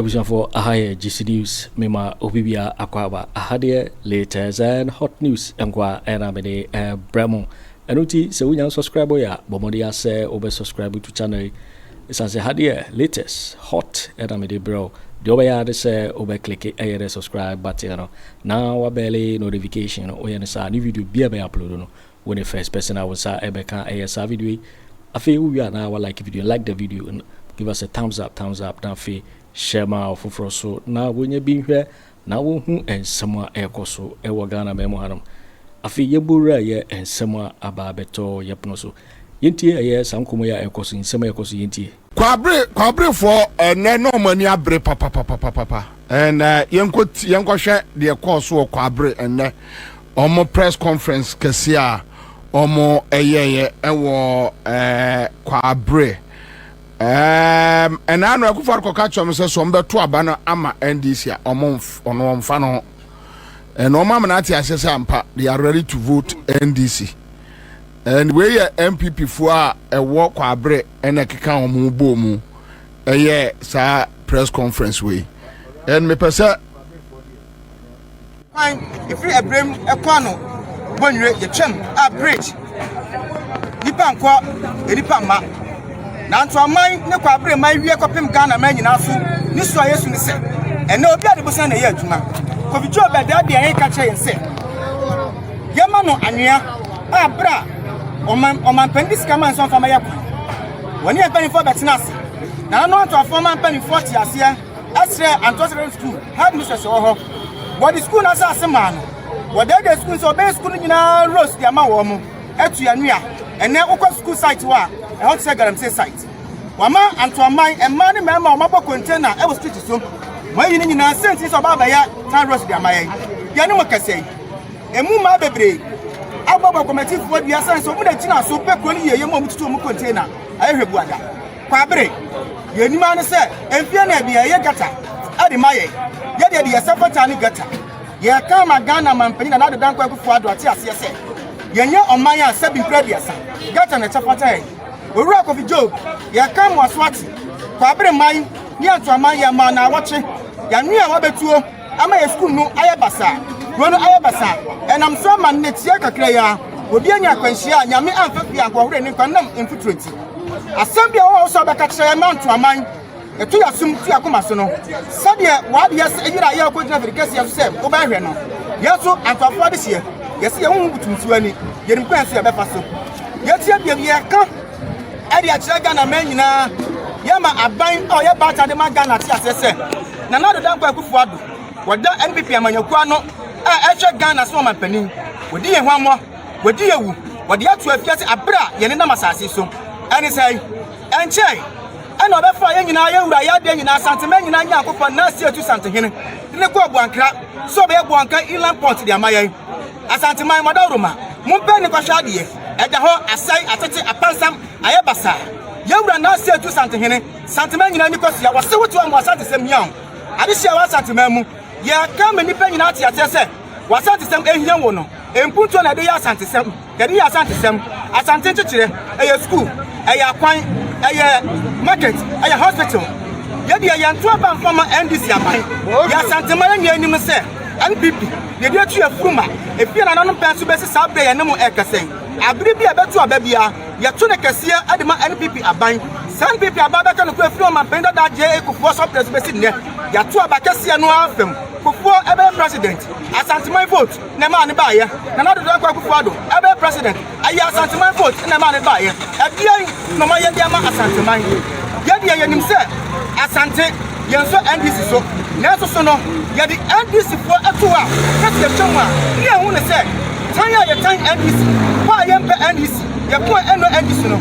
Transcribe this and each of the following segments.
ebusan for ahaye GC News mema obibia akwaba ahade latest and hot news enkwa era mede bremo enuti se wunya subscribe ya bomodi ase obe subscribe to channel isanse hade latest hot era mede bro the obeya de se obe click the subscribe button no now wabele notification no oye sa new video bia be upload no when the first person I was ebe kan esa video afi we are now like video like the video and give us a thumbs up down fe share my Kufuor so na wonye bi hwe na wo hu ensem a ekoso e wo Ghana memo hanum afi yebura ye ensem a aba beto yepno so yenti ye sankomo ya ekoso ensem ekoso yenti kwabre for na no mani abre papa and yenko hwe de course wo kwabre and omo press conference kese a omo eyeye ewo kwabre and I know Akufo catch on says some beto abana ama NDC ono mfa no and no mama na tia sese ampa they are ready to vote NDC and we NPP for a walk kwabre and ekeka omo bo mu sa press conference we and me pesa fine if you abrem ekwano bonwe ye twem a bridge dipa nko edipa ma na nto aman ne kwabre man wie kopem Ghana man nyina so ni so Yesu ni se ene obi ade bosan na ye adwuma kovijo beda de en ka che yense yema no anwea abra oman pendis kama nso fama yakwa woni en penifo betinase na no anto afoma penifo ti ase asre antosere school had mistress ho what the school na sa asema no what the school so be school nyina rose dia ma wo mo etu anwea ene ukwa school site wa otchere galamsey site wama antoaman emma ne mema omabo container e wo street so wayi ni nyina senti so baba ya tan rose dia maye ya ne mokase emu ma bebre agbagba committee for dia san so mu da china so pe ko ni yeye mo mututu mu container ayehwebu ada kwabre ye ni ma ne se enfia na bia ye gata ade maye ye de ye sefata ni gata ye ka ma Ghana mampani na dan Kwaku Addo ati ase se ye nye oman ya sebi prediasa gata na chafata ye owura kofi job ya kam waswati kwabre man ni antoaman ya ma na wache ya nua wabetuo ama ye school no ayabasa no ayabasa enam so man ne tie kakra ya obi anya kwanhia nyame amfafi akwahore ni kwanam emfutroti asambia wo so beka kire ma antoaman eto ya sum tu akoma so no sade wade ya eyira ya ko gina verikasi ya so se wo ba hwe no yeso antoafo ade hie yesi ye hu butumtu ani yerim kwanso ya befa so yetie bia ka area Ghana man nyina yama aban o ye bata de ma Ghana ti asese na do dan Kwaku Addo wada NPP amanyaku ano a ehwe Ghana so ma panin wodi ye hwammo wodi ye wu wodi atu afiase abra ye ne na masase so ani sai enche ana obefa ye nyina ye wura ya de nyina Asante man nyina nya akofo na sie tu Asante hene ne ko buankra so be buanka inland port de amaye Asante man madawroma mumpe ne kwahwa de ye eja ho asai atete apansam ayebasa yewura na se tu Asante hene santeman nyina ni kosia wose wotu am Asante sem hian ade hia wa santeman mu ye ka mani pa nyina ate ate se Asante sem ehian wo no empunto na de ya Asante sem de ya Asante sem Asante chechire eye school eye akwan eye market eye hospital ye de ya nto aba mfama NDC aban ya santeman nyina nim se NPP ye de atu afuruma efie na nanom penso besi sabre ye nemu ekesen abiri bi abetu ababia ye to ne kase adema NPP aban NPP ababa ka no ko afiri ma penda da je Kufuor so president besi ne ya to abakase no afem Kufuor ebe president Asante man vote na ma ne ba ye na do Kwaku Addo ebe president ayi Asante man vote na ma ne ba ye abia no ma ye dia ma Asante man ye dia ye nim se Asante yenso NDC so neso so no ye di NDC for atoa kase chonwa ni ehun ne se tan ya ye tan NDC kwa ye mpe NDC ye ko eno NDC no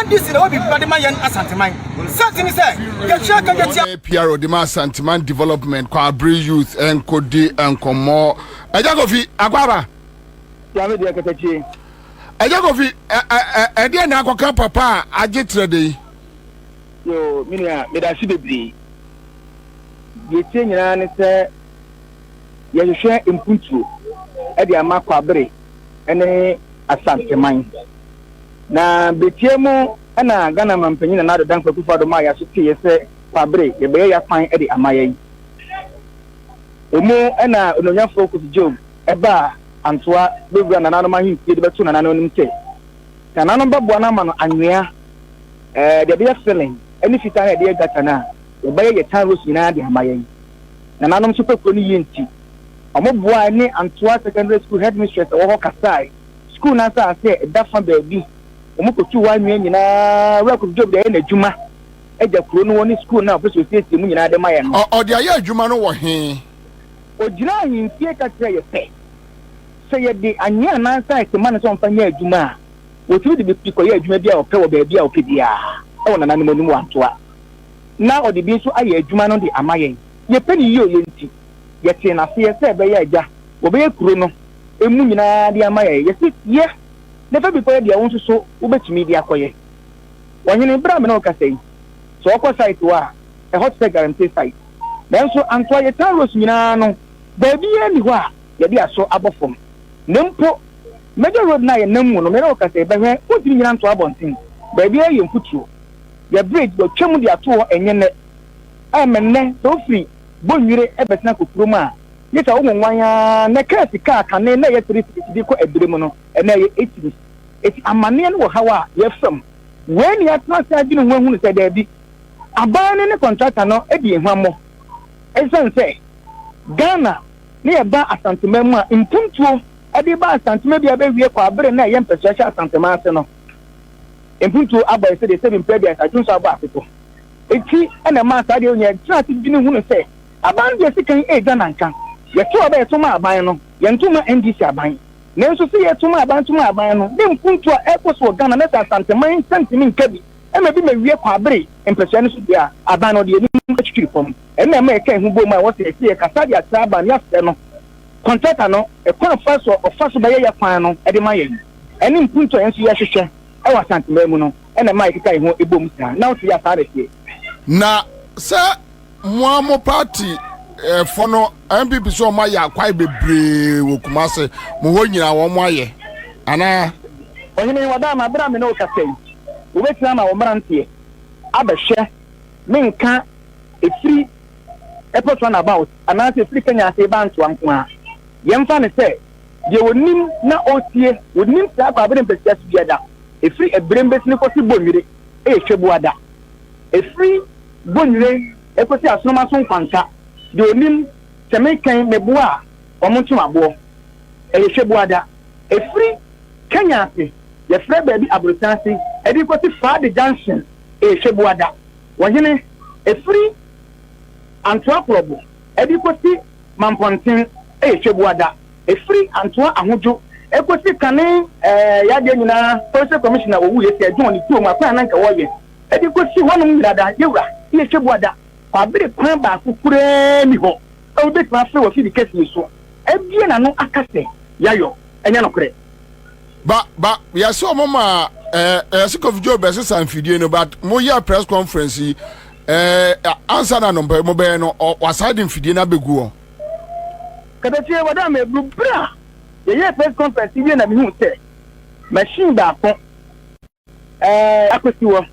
NDC na obi pade man ye Asante man sentini se ye chaka je PRO de Asante man development kwa bri youth en kodi en komo Ajakofi akwaba ya me de katachi Ajakofi e de na akoka papa Getrude de yo minia me da si bebri ye nyina ne se ye hwehwe impuntu e de ama kwabre ene Asante man na betiemu ana Ghana mampanyin na do dan Kwaku Addo ma ya so tie se kwabre ye be ya kwan e de amayen omo na ononya focus job eba antoa bewura nanano mahimfie de beto nanano nim te nanano babo na ma no anwea de be feeling any fita na de gata na ye be ye tan rose na de amayen nanano so pekro ni yenti omo boa ni antoa secondary school headmistress wo ho kasai school na sa ase dafa baabi omo kotu wa anwea nyina record job de na adwuma Agyarko no woni school na office safety mu nyina de mayen o de aye adwuma no wo he Ojina yintie ka kire ye pe se ye de anya na site man so mfa nya adwuma a wotu de bi piko ye adwuma bia o pe wo ba bia o pe bia e wona nanim onimu antoa na odi bi so aye adwuma no de amayen ye pe ni yo ye nti ye te na se se be ye agya wo be ye kuro no emu nyina de amayen ye se ye ne fa bi ko ye de won so wo betimi de akoye wonyene bra me na o ka sei so o ko site wa e hot set guarantee site then so antoa ye tan ros nyina no baby ani ho a ye de aso abofom nempo major road na ye namu no me na o ka sei be hwe o diri nyina antoa bontin baby ye mfutuo ye bridge do twem de ato enye ne amenne so free bonwire e betena kokuro ma ye ta wo nwanwa na ka sika kane na ye 350 di ko edire mu no e na ye 80 eti amane no wo hawa ye fam when ye trust agi no hu se da bi abane ne contractor no e di ehwamo Esanse Ghana ne ba asantema mu a impuntuo ade ba asantema bia be wie kwa abere na ye mpese sha asantema ase no impuntuo aba ese de 7 mpedi asajun so aba afeto eti na ma asa de onya trust bi ne hu no se aban de sikan e Ghana nkan ye to aba ye to ma aban no ye ntuma NDC aban na nso se ye to ma aban no de impuntuo e koso Ghana na asantema sentiment nkabi ema bi me wie kwa abere mpese no so bia aban no de ni twiri pom ena ma eka hu bom a wo se e kasa dia traba ni afẹ no contractor no e kwa faso ba ye kwan no e de ma ye eni mpunto enso ye hwehwe e wa santema mu no ena ma eka hu ebom sa na wo se ya sare tie na se mo party fono NPP so ma ya kwai bebre wo kumase mo ho nyina wo mo aye ana onye wada ma bra me no ka sei wo betina ma wo mrantie abehwe menka efiri epot one about anase efiri Kenya ase bantu anko yemfa ne se de wonim na otie wonim sa kwa bere mpesi biada efiri ebrembe sine kosi bonwire hwebuada efiri bonwire ekosi asonoma so nkwanka de wonim semekan meboa omontu abo hwebuada efiri Kenya ase ye frɛ baabi abrotansi edi kosi Fade Junction hwebuada wonyene efiri Antoa Probo edi kosi Mamponten hwebuada efiri Antoa Ahojo ekosi kane ya de nyina police commissioner owu yesi adwon ni tuo ma kwa nan ka woye edi kosi wonum mirada yewra hwebuada kwabere kwan ba kukure mi ho o be twa fe wo fi di kesi so ebie na no akase yayo enya no kure ba ya so mama Sikof Job san fidie no but mo ya press conference answer na number mo be no waside fidie na begu o kada tie wada me bra ye press conference wie na me hu se machine ba ko akosi wo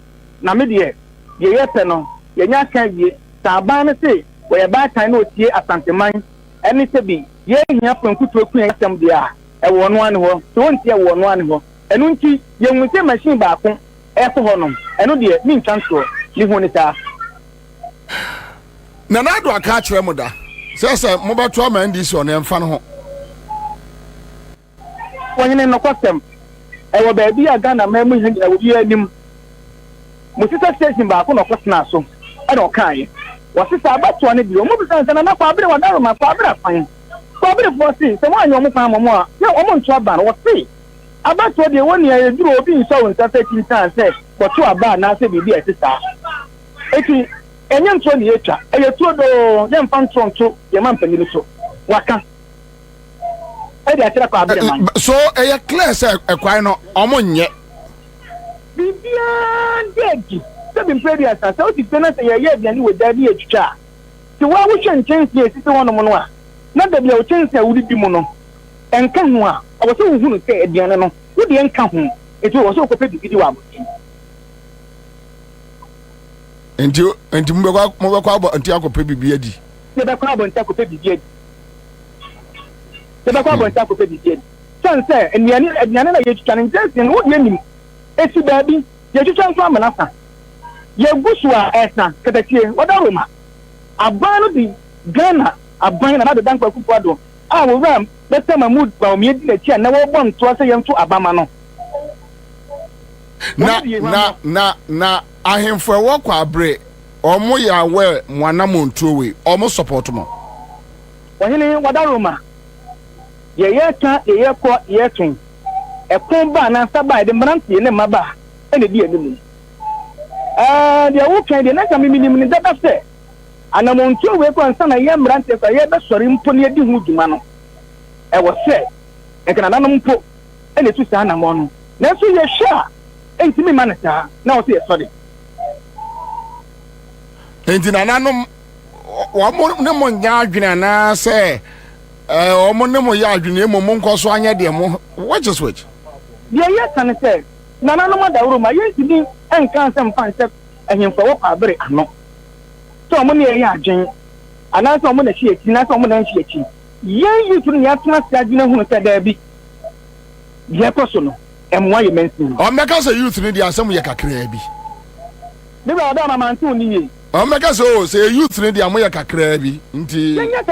na me de ye pe no ye nya kan wie taban ne se wo ye ba tan na otie asanteman eni se bi ye hia pankutu ku ya sem dia e wo no ane ho so ntie wo no ane ho enu nti ye nwute machine ba ko e so ho no enu de mi ntwanso ni hu ni ta na na do aka kire mu da se mo ba to ma NDC on emfa no ho wonyene no kwasem e wo ba bi aga na ma mu hin na wo bi anim mo sisa station ba ko no kwasena so e no kan wo sisa abato ne bi o mo bi san na kwa abere wadaro ma kwa abere afan kwa abere force se mo anyo mo fan mo a ya o mo nto aba no wo se abato de woni ya duro obi nso won sa se tintan se ko to aba na se bi e sisa eti enye nto ni etwa eye tuo do ye mfa ntonto ye ma mpanyini so waka e de atira kwa abere man so eye clear say ekwai no omo nye bibia degi se bi mpedi asa se o ti tena se ye bia ni we da bi etwa ti wa wo hwe nchensi esisi wono mo no a na da bia o chensi a wuri bi mo no enka ho a o se hu no se ediane no wo de enka ho eti wo se o ko pe bi di wa enti mo be kwa abo enti akope bibia di se be kwa abo enti akope bibia di se be kwa abo enti akope bibia di sense eniane na yetwa ne ntense no wo nim esi baabi yetwa nso amanasa ye gusu a esa katatie wadaroma aban no di Ghana aban na da dankwa Akufo Addo a wo ram beta Mahamadu Bawumia di na tia na wo bom to ase yemto abama no na ahemfo wo kwa abre omo ya we mwana montowe omo support mo wahene wadaroma ye ka ye ko ye tun ekon ba na saba de mrantie ne maba ene di enimu de wo kan de na ka miminim ne dada se anamontowe ko ansa na ye mrantie ko ye be sori mpo ne di hu duma no e wo se e kana nanom mpo ene tu sa na mo no na so ye sha entimi manata na o se sorry enti na nanom wa mo ne mo nya adwene na se o mo ne mo ya adwene mo nkoso anya de mo which ye kan se na nanom da wuro ma ye ntimi enkan se mfa se ehemfa wo kwabere ano so mo ne ye adwen ana so mo na hie eki na so mo na hie eki ye yutu ne ya tena se adwene hu se da bi ye koso no emwa ye mensin o meka se youth ne di asem ye kakra bi ne ba da mama ntu ni ye o meka se se youth ne di amoye kakra bi nti yenya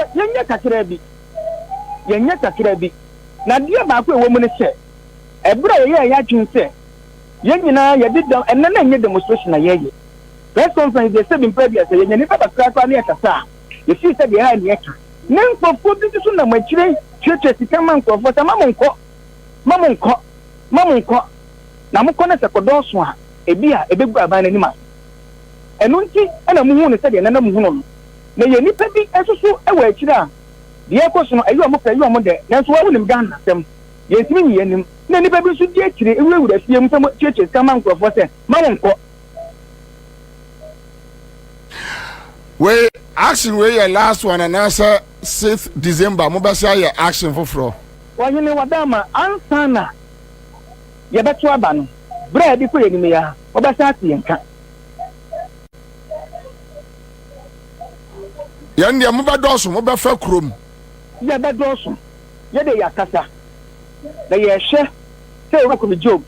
kakra bi na dia ba ko ewo mu ne se ebra ye ya adwen se ye nyina ye di da enna na nye demonstration na ye press conference de se bi mpabia se ye nyina ba kra kwa ne kasa ye fi se de ha ne ka ne nkofo bi so na machire church sikama nkofo ta mamunko na mukọ na sekodo so a ebi a ebegu aban ani ma enu nti na muhu ne se de na muhu no na ye nipa bi esusu ewa akire a de ekoso no ayi omo de na so wawu nim Ghana tem ye ntimi ni yenim na nipa bi su de akire ewura fie mu se cheche sikama nkofo se mamunko we action we your last one and answer 6th December mo ba say your action for wanyene wadama ansana ye beto aba no bra bi ko yenim ya obasa ati enka yan dia mo ba doso mo ba fa krom ye be doso ye de yakasa na ye hye se o ko bi job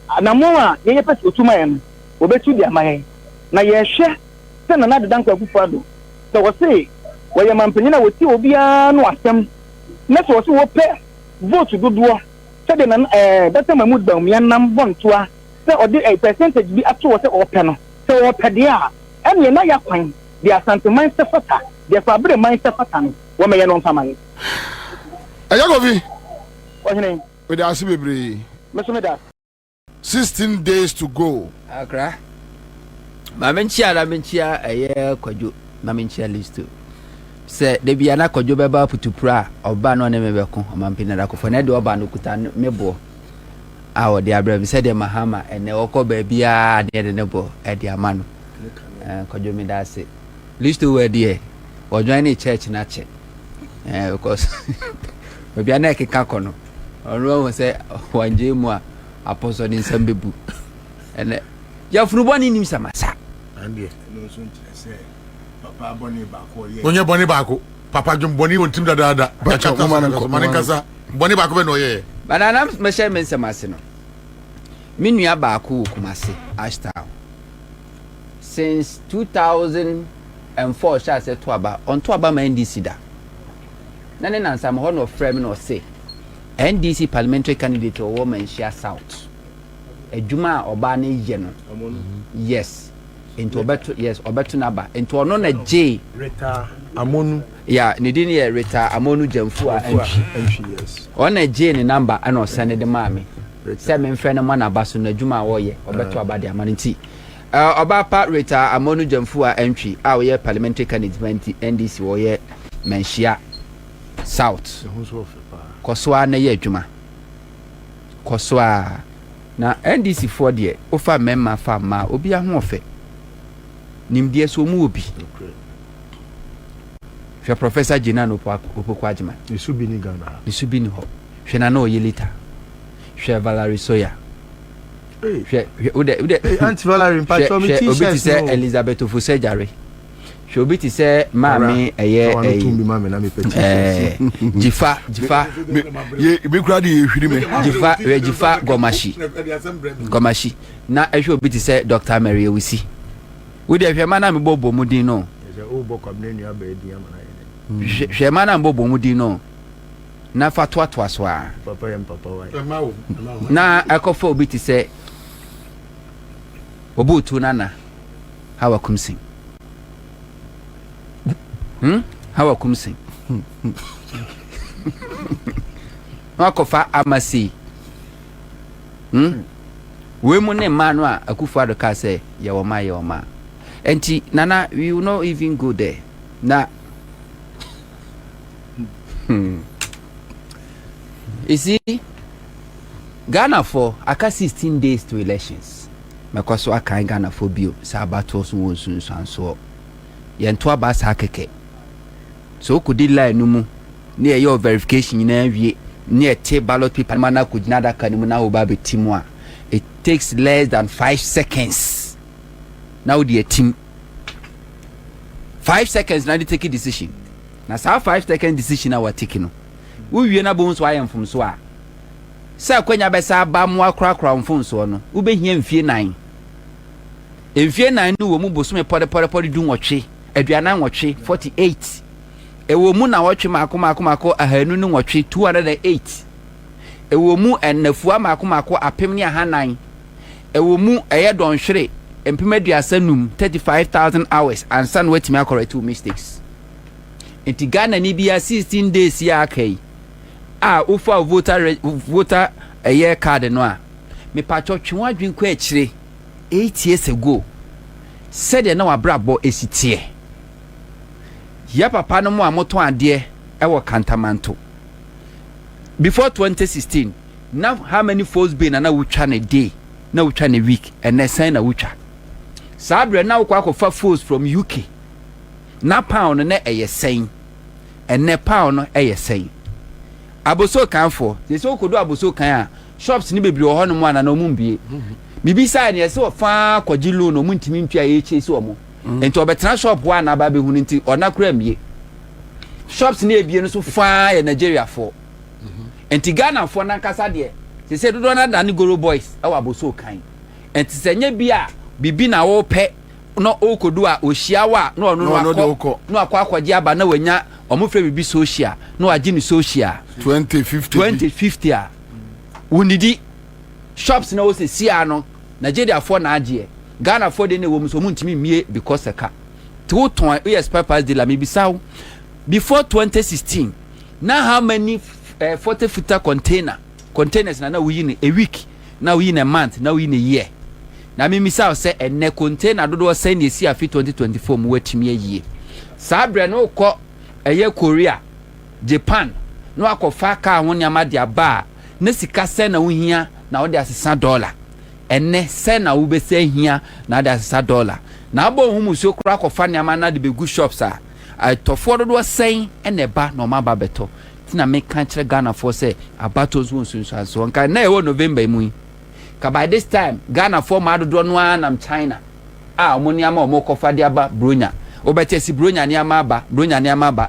anamo a ye pese otuma ye no obetu dia maye na ye hye se na de dankwa Akufo Addo so wo se wo ye mampanyina wo ti obia no asem na so wo se wo pe vote dodo se de na data Mahamadu Bawumia nam bontoa se o de percentage bi ato wo se o pe no se wo pe de a ene na ya kwan de Asante man se fata de Kwabre man se fata no wo me ye no mfa man Ajagovi wahene we da asibebre meso me da 16 days to go akra ma menchia eye Kojo na menchia list se de bia na Kojo beba putupra oba no ne mebeko omampina da kofo na de oba no kuta mebo a o de abra bi se de mahama ene woko ba bia de ne bo e de amano Kojo mi da se list we de o join the church na che because bia na ekeka kono onro won se wanje mu a apostle ni sambebu ene ya funuboni nim samasa ande no so ntse papa boni bako ye onye boni bako papa jom boni wontim dada bacha kasa boni bako be no ye banana meshe men samase no minua bako kumase ashtown since 2004 sha se to aba on to aba ma NDC da na ne nansa mo no frame no say NDC parliamentary candidate o woman share south ejuma oba na ye no yes into obeto yes obeto naba into ono na J reta amonu ya ne din ye reta amonu Gyamfi a entry yes ona J ne number ana o send de maame se me mfre na mana baso na ejuma wo ye obeto aba de amanti oba pa reta amonu Gyamfi a entry a wo ye parliamentary candidate NDC wo ye menshia south koswa na ye adwuma koswa na NDC for de ofa memma fa ma obi ahofe nimdie so mu obi hwe professor Jinano Opoku Agyeman isubi ni Ghana isubi ni ho hwe na oyelita hwe Valerie Soya Anti-Valerie, Patrol, Obi say Elizabeth Ofusejare. Obi ti say Mami Jifa ye be crowd ye hwiri me Jifa Gomashi na ehwe obi ti say Dr. Mary Ewisi we dey hwe mana me bobo mudin no hwe mana bobo mudin no na fatwa so a na akofo obi ti say obutu nana hawa kumsin hawa kumsin wakofa amasi we mu ne ma no a Akufo Addo ka say ye wo ma enti nana we will not even go there na you see Ghana for aka 16 days to elections mekoso aka Ghana for bio sa battle so won sunso yento abasa keke so kudi line no mu ne your verification na wie ne te ballot paper mana kudina da kan mu na oba be timu a it takes less than 5 seconds now the team 5 seconds na they take a decision na sa 5 second decision na we take no we wie na bon so ayem fom so a sa kwanya be sa ba mu akra mfom so no we be hia mfie 9 mfie 9 no wo mu bosume pode du nwotwe aduana nwotwe 48 ewo mu na wotwe mako ahanu no nwotwe 208 ewo mu enafua mako apem ne ahanan ewo mu eye donhwere empemaduasanum 35,000 hours and san wetimi correct two mistakes enti Ghana ni bia 16 days ya kai ufa voter eye card no a me pacho twenwa adwin kwa akire 8 years ago said na wabrabo esitie ya papa no mu amoto ade ewo kantamanto before 2016 now how many folks been na wutwa na day na wutwa na week and na sign na wutwa sabre na kwa kofa folks from UK na pound na eyesen and na pound eyesen aboso kan for they so kodo aboso kan a shops ni bebre ho no mu ana na omumbie bibi sai ne se ofa kwagilo no mu ntimi mpia ye che se omo enti obetena shop wa na ba be hunu nti ona kura mie shops ni ebie no so fa ya Nigeria for enti Ghana for na nkasa de se dodo na da ni Goro boys awa aboso kan enti se nya bia bibi na wo pe no okodu a ohia wa no no akwaje aba na wanya omofre bibi social no agi ni social 2050 a unidi shops na wo se sia no Nigeria for na age Ghana for de ne wo so muntimi mie because eka to ton yes purpose de la mebisao before 2016 now how many 40-footer containers na we in a week now we in a month now we in a year na mebisao say ene container dodo send esi afi 2024 mu watimi aye sabre no ko eye Korea Japan no akofa ka ho nyama de aba na sika se na wohia na wo de asesa dollar ene se na wo be se hia na de asesa dollar na abo hu muso kura akofa nyama na de begu shops a atofo do sen ene ba na ma ba beto tina me kan kire Ghana for say abato zo nsunsu so nka na e wo November mu ka by this time Ghana for ma do no anam China omoni ama omokofa de aba bronya obetesi bronya ni ama ba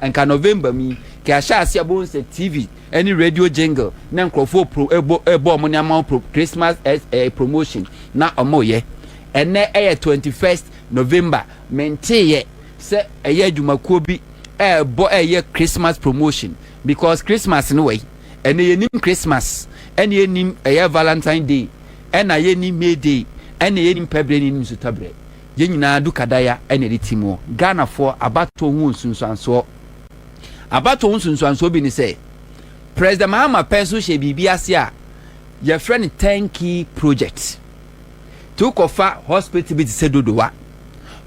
nka November mi ke ashasi abonse TV any radio jingle na nkrofo pro ebo omoni ama pro Christmas promotion na omoye ene 21st November menteye se eye adwumakuo bi ebo Christmas promotion because Christmas no way ene yenim Christmas ene yenim Valentine Day ena yenim May Day ene yenim February nim Sutobre yenyina dukadaya ene ritimo Ghana for abato hu nsunsuanso bi ni say President Mahamadu Penso she bibi ase a your friend 10 key project to kofa hospital bi se dodowa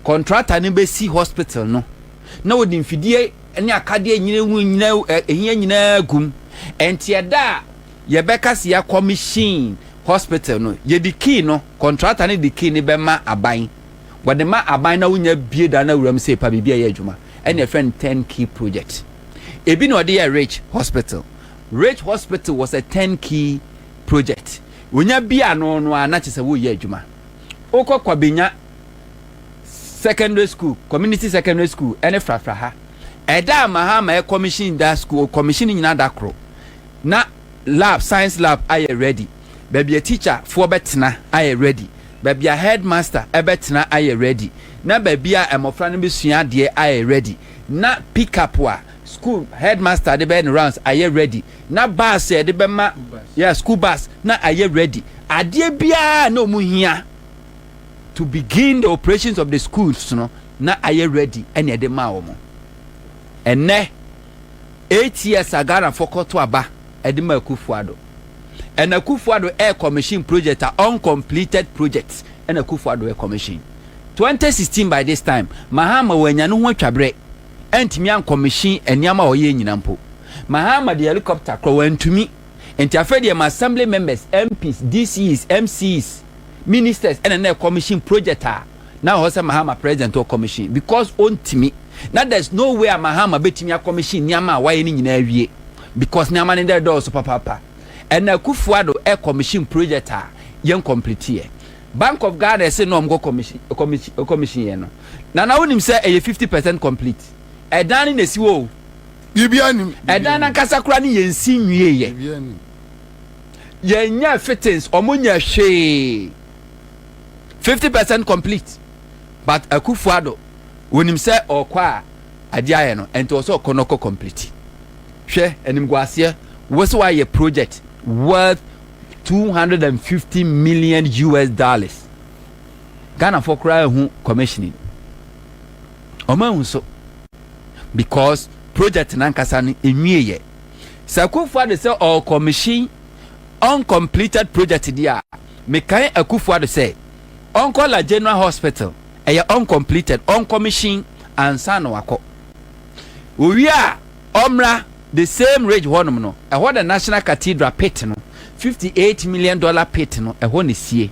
contractor ni be si hospital no na wodi mfidie ene akade nyina gum entieda ye beka se ya commission hospital no ye di key no contractor ni di key ni be ma aban wode ma aban na wonya bie da na wuram se pa bibia ye adwuma ene your friend 10 key project ebi no de Rich Hospital was a 10 key project wonya bia no no ana kyese wo ye adwuma okọ Kwabena secondary school community secondary school ene frafra ha eda mahama commission that school commission nyina da kro na lab science lab aye ready baby a teacher for betena aye ready baby a headmaster ebetena aye ready na baby a emofra no besua de aye ready na pick up wa school headmaster de be rounds aye ready na bus de be ma yeah school bus na aye ready ade bia na omuhia to begin the operations of the schools no na aye ready ene de ma wo mo ene 8 years agara fokoto aba edima Akufo Addo and Akufo Addo air commission project are uncompleted projects and Akufo Addo air commission 2016 by this time Mahama wenya no ho twabre entimi an commission eniama oye nyina mpo Mahama the helicopter kro wantumi enti afede am assembly members MPs DCs MCs ministers and an commission project now hosa Mahama president or commission because ontimi now there's no way Mahama betimi a commission nyama waye ni nyina awie because nyama ne there do so papa and Akufo Addo air commission project yen complete here Bank of Ghana say no go commission here no na wonim say 50% complete edan ni si wo bibia ni edan na kasa kura ni yensi nwie ye bibia ni yenya fittings omonya hwe 50% complete but Akufo Addo wonim say okwa adiaye no ento so konoko complete hwe enim gwase wo so why project worth $250 million Ghana for cry who commissioning Oman so because project nankasa ni enwie Akufo Addo say all commission uncompleted project dia me kan Akufo Addo say onko la general hospital uncompleted uncommissioned and san wako we are omra the same rage honum no the national cathedral pit no $58 million pit no ne sie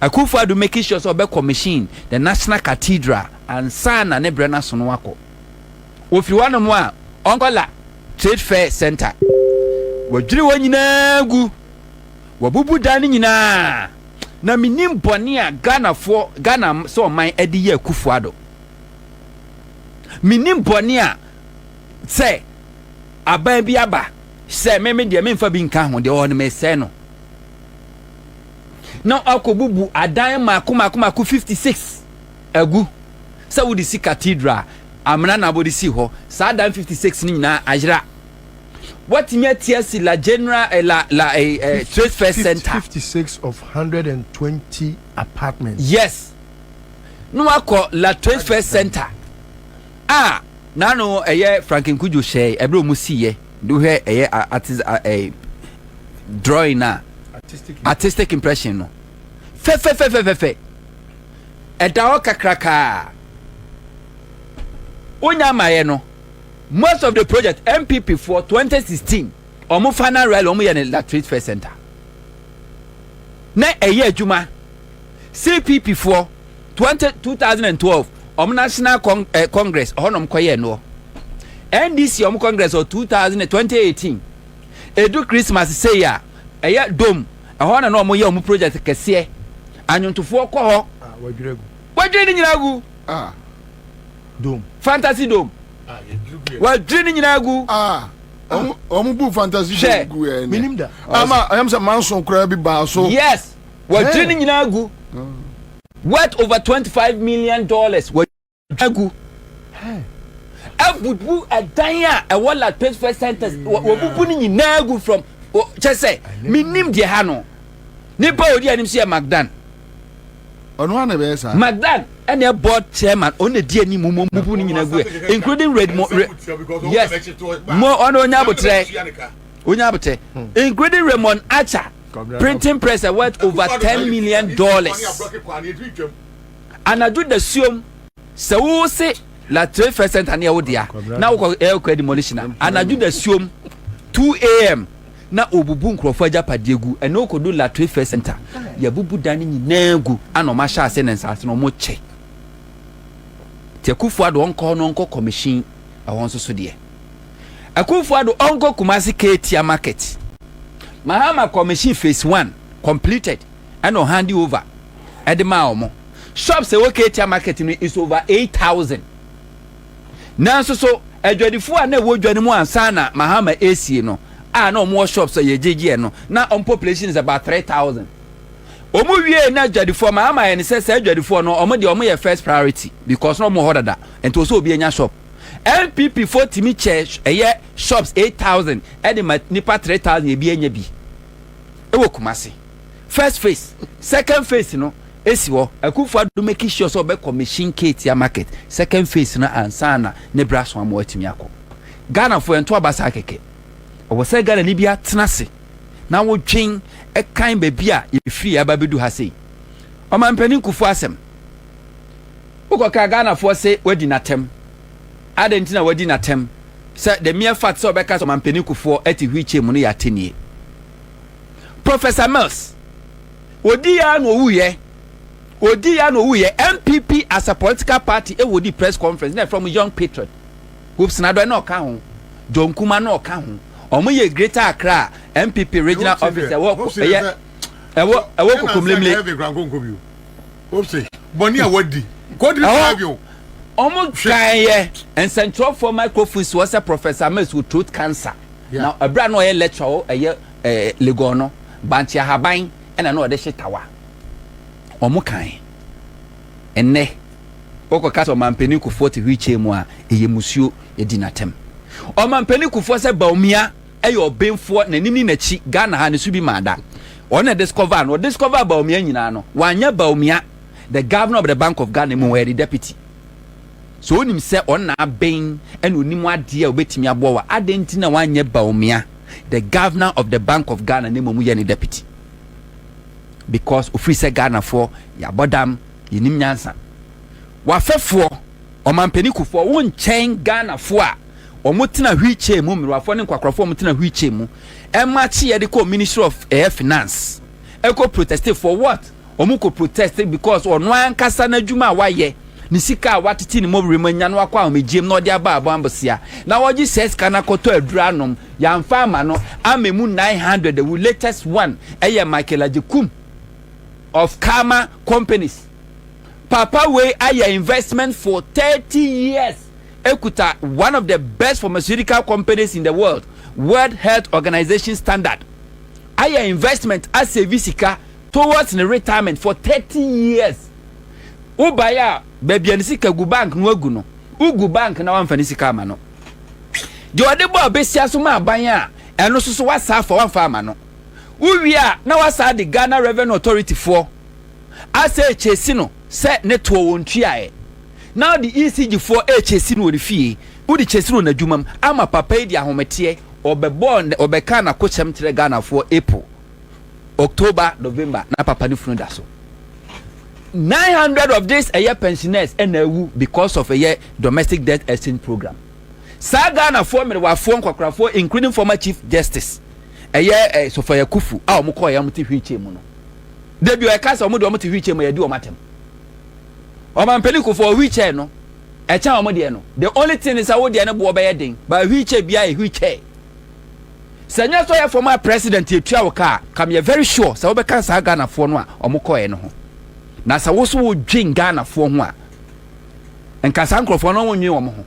Akufo Addo making sure so be commission the national cathedral and san na ne brena so no wako ofi wano mo a onkola trade fair center wadwiri wonyina gu wabubu dan nyina na minim boni a Ghana so man edi ye Akufo Addo minim boni a say aban bi aba say me de me mfa bi nka ho de on me say no na akobubu adan mako 56 agu say wo di si cathedral amna na body si ho sa dan 56 ni na ajra what me TSC la general trade fair center 56 of 120 apartments yes no akọ la trade fair center nano Franklin Kujo share ebro mu siye do he artist drawing na artistic impression no fe edawo kakraka onya maye no most of the project NPP for 2016 omo final rally omo ye na trade fair center na adwuma CPP for 2012 omo national congress honom koye no NDC omo congress of 2018 edu Christmas say ya dom ehona no omo ye omo project kese anyuntofo ko ho wadwire nyina gu dom fantasy dome wadwire nyina gu omo bu fantasy gu minim da ama I am say manson kra bi ba so yes wadwire nyina gu worth over $25 million wadwire abubu adanya e wala 21st centers wabubu ni nyina gu from chese minim de ha no nipa odi anim se Magdan ono na be sa Magdan and a board chairman on the DNA mubu ni nyina gu including yes mo ono onyabotre including Raymond Acha printing press worth over $10 million and I do the suum so say la 3% and ya now we demolition and I do the suum 2 a.m. na obubu nkrofo ajapadegu and no kodu la 3 center ya bubu dani nyina gu anoma sha ase nensase no mo che Akufo Addo onko commission awon so de Akufo Addo onko Kumasi Ketia market Mahama commission phase 1 completed and on hand over at the Maomo. Shops a work market is over 8,000. Now so a 24 and would join more sana Mahama AC no. No more shops a JG no. Now on population is about 3,000. Omuwie na jadi for Mahama and says jadi for no omo first priority because no more order that and to also be a shop. NPP for Timmy Church a year shops 8,000 and the nipa 3,000 be any be. Ewo Kumasi. First phase, second phase no. Esiwo Akufo Addo make sure so be commission Katia market. Second phase na ansana ne braso amo atimi akọ. Ghana for ento abasa keke. Owo say Ghana ni bia tenase. Na wo dwen e kan ba bia ye free ababedu ha sei. Omampani Kufuor asem. Ukoka Ghana for say wadi natem. Adentina wadi natem. Say the mere fact so be ka Omampani Kufuor eti hwiche mu no ya tenie. Professor Mills Odi ya no wuye NPP as a political party e wodi press conference na from young patriot Hopeson Adorye no ka ho John Kuma no ka ho omo ye Greater Accra NPP regional officer wo kokumlemle Hopeson boni awadi go di interview omo kaye and central for microphones was a Professor Mills with throat cancer now abra no ye lecture legono bantia haban ena no de shitawa omo kan enne okoka so Omampani Kufuor te hwiche mu a eyemusuo edinatem Omampani Kufuor se Bawumia eyo benfo nanim ni nachi Ghana ha ne su bi mada ona discover Bawumia nyina no wanya Bawumia the governor of the Bank of Ghana mu were the deputy so onim se ona ben ena onim ade a obetimi abo wa adentina wanya Bawumia the governor of the Bank of Ghana ne mu ye ne deputy because ofri se Ghana for ya bodam yinim nyansa wafefo Omampani Kufuor won chen Ghana for a omotena hwiche mu mirwafo ne kwakrofo omotena hwiche mu emachi ye de ko Ministry of Finance eko protest for what omuko protest because ono ankasa na dwuma waye ni sika watiti ni mobrimanya no akwa omegiem no de aba abambosia na wogi ses kana koto aduranom ya mfama no amemu 900 the latest one eye Michael Agyapong of Karma companies papa way aya investment for 30 years ekuta one of the best pharmaceutical companies in the world World Health Organization standard aya investment as a visika towards the retirement for 30 years ubaya baby anisika gu bank no agu no ugu bank na wamfa nisika ama no de ode bo besia so ma abanya eno so wasa for wamfa ama no uwia na wasa the Ghana Revenue Authority for asa chesi no se Net2 wontuae now the ECG for chesi no refie udi chesi no na dwumam ama papa di ahomete obebon obeka na kochem tire Ghana for April October November na papa ni funu da so 900 of this a year pensioners and because of a year domestic debt exchange program sa Ghana for me wa for kwakrafo including former Chief Justice eye so for Kufuor a omko ya mti hwiche mu no debi o kasa omo de omo ti hwiche mu ya di omatem Omampani Kufuor hwiche no e cha omo de no the only thing is how de no bo be yedin ba hwiche bia e hwiche senya so ya former president etua wo ka kam ye very sure sa wo be kan sa Ghana for no a omko ye no ho na sa wo so wo dwen Ghana for ho a enka sa nkrofo no wonwe wo mo ho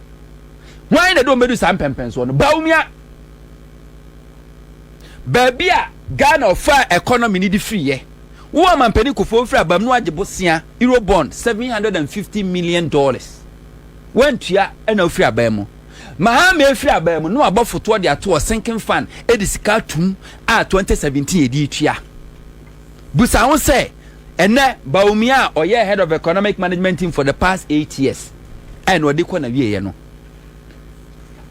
why na do medu sa mpempen so no Bawumia babia Ghana fa economy ni di free ye wo Omampani Kufuor free abam no agebosia euro bond $750 million when tua ena free abam Mahama free abam no abofoto de ato sinking fan edisika tum a 2017 edi tua busa won say ene Bawumia oye head of economic management team for the past 8 years and wodi ko na wie ye no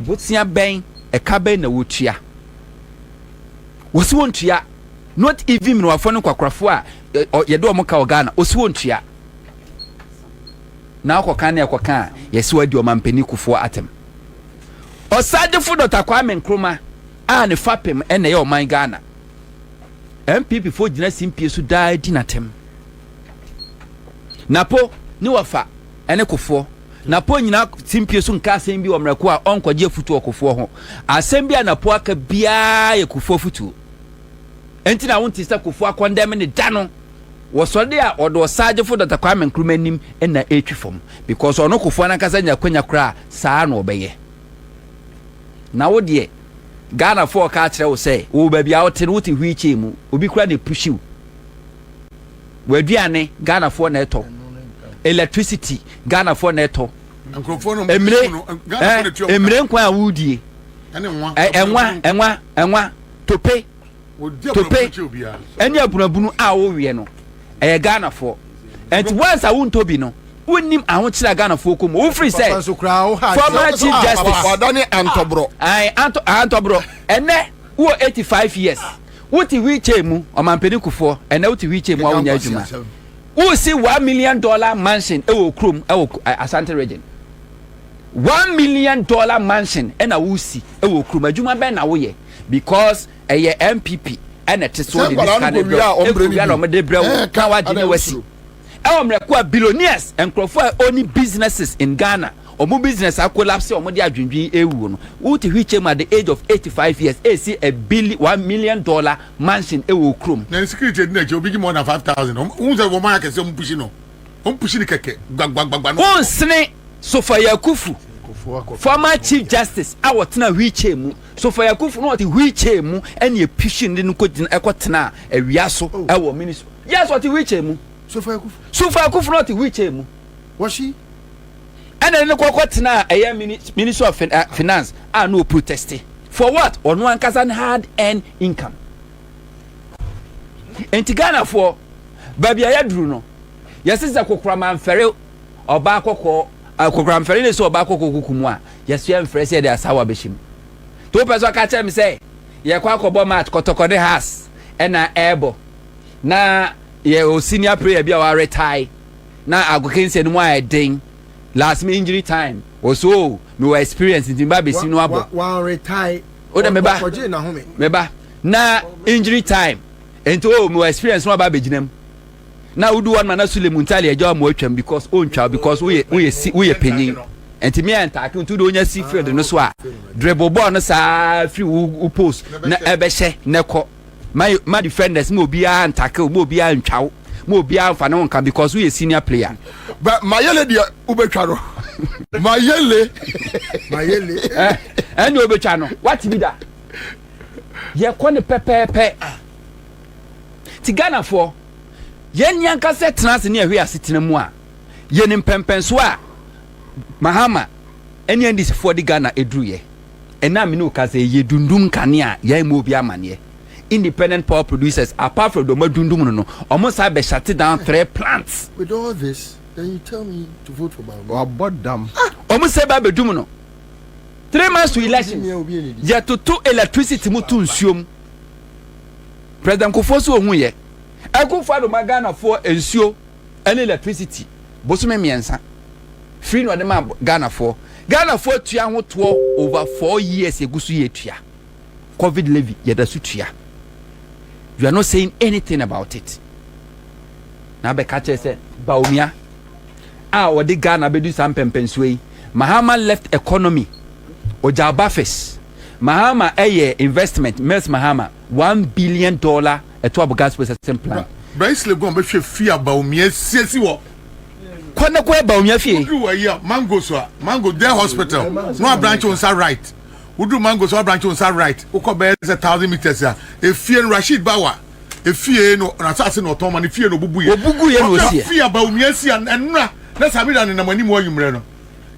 botia ben e ka ben na wotua wontua not even no afọ no kwakrafo a yedo omoka Ghana wontua na akoka na akoka yesi wadi Omampani Kufuor atem osadefo Dr. Kwame Nkrumah a ne fapem ene ye oman Ghana NPP fo gina simpie so daa dinatem NAPO ni wafa ene Kufuor NAPO nyina simpie so nka asem bi omrako a onkwaje futu Kufuor ho asem bi a NAPO aka bia ye Kufuor futu enti na wonti sɛ Kufuor condemn ne da no wɔsɔde a ɔde ɔsaagye fo Dr. Kwame Nkrumah nim na etwi fam because ɔno Kufuor na kasa nya kwanya kora saa na ɔbɛyɛ na wo de Ghana for ka kyerɛ wo sɛ wo ba bia wote no wote hwiiche mu obi kura ne pushiw waduane Ghana for na eto electricity Ghana for na eto emre nkwa a wudie enwa tope enya bunabunu a wo wie no Ghana for and once I won't be no wonim ahokyere Ghana for kom wo free say former chief justice Odani Antobro Antobro ene wo 85 years wuti wiche mu omampeni Kufuor ene wuti wiche mu awonya adwuma wo see $1 million mansion ewo krom ewo Asante region $1 million mansion ena wo see ewo krom adwuma ben na wo ye because eye NPP ene te so de discard ebia no de brew ka wa de wasi mreko billionaires and Kufuor only businesses in Ghana omo business a collapse omo de adwendwi ewu no wuti hwichem at the age of 85 years see $1 million mansion ewo krom na security na je obi more than 5,000 unze wo man akese om pushi ni keke gbagbagba no onsene Sofia Kufu former chief justice awotena hwichem Sofia Kufu no oti hwichem ene pushin de no ekotena awiaso ewo ministry yes oti hwichem Sofia Kufu not hwichem was she and then kokotena minister of finance no protesting for what ono ankasa hard earned income enti Ghana for babia yaduru no yesisa kokora fere oba kokko kokora fere ne so oba kokko kukumu a yesu emfere se de asawa beshim to peso ka che me say ye kwa kobo match kotokode has na ebo na ye o senior player bia wa retire na agokense no wa den last me injury time also me wa experience in Zimbabwe sinu abo wa retire o da meba na injury time ento me wa experience no ba beginam na udu one man na Sule Muntali eja mo atwam because on twa because we penyin enti me attack ntu do onya see field no so a dribble ball no sa free u post na ebehye neko my defenders mo bia tackle mo bia ntwawo mo bia fa no nka because we a senior player but mayele dia ubetwaro mayele and ubetwa no what be that ye ko ne pepepe ti Ghana for ye nyanka se trans ne ahwe asetena mu a ye ne mpempenso a Mahama ene andis for the Ghana edruye ena me no ka se ye dundum kane a ye mo bia amane independent power producers apart from the madundum no almost have be shut down 3 plants. With all this, then you tell me to vote for Bawumia. About them. Almost say ba bedum no 3 months to election yet to electricity mutu nsuom President Kufuor so hu ye Akufo Addo Ghana for nsuo and electricity bosume miensa free no dem Ghana for tua ho to over 4 years egusu ye tua COVID levy yeda su tua. You are not saying anything about it. Now be catch say Bawumia what the Ghana be do some pempensway. Mahama left economy Ojaba face. Mahama investment Mels Mahama $1 billion Tróuble gas processing plant. Basically go be fear Bawumia sesi wo. Kwana kwa Bawumia fie. Mango their hospital. No branch on side right. Udu mango so branch on side right. Uko be 1,000 meters ya. Efie Rashid Bawa. Efie no na sase no Tom and efie no bubu ye. Obugu ye no sie. Efie Bawumia si enra. Na sabi da na mani mo yumre no.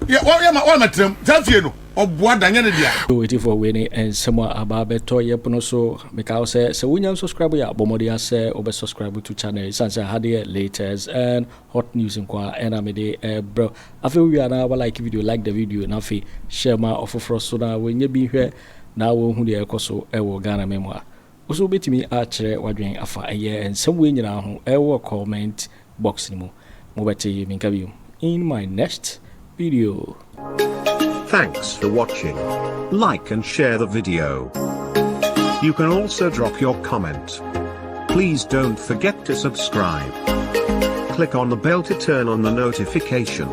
Ya wa matrem. Jafie no. Oboa danya ne dia. Waiting for winning and someone about beto yepono so because say we nyam subscribe ya bomodi say obe subscribe to channel sanse had latest and hot news in kwa and amede bro afi we are now like video like the video na afi share ma ofofro so na we nya bi hwe na wo hu de ekoso ewo Ghana memoa oso betimi a kire wadwen afa eye and some we nyina ho ewo comment box ni mo beti minka bi in my next video. Thanks for watching. Like and share the video. You can also drop your comment. Please don't forget to subscribe. Click on the bell to turn on the notification.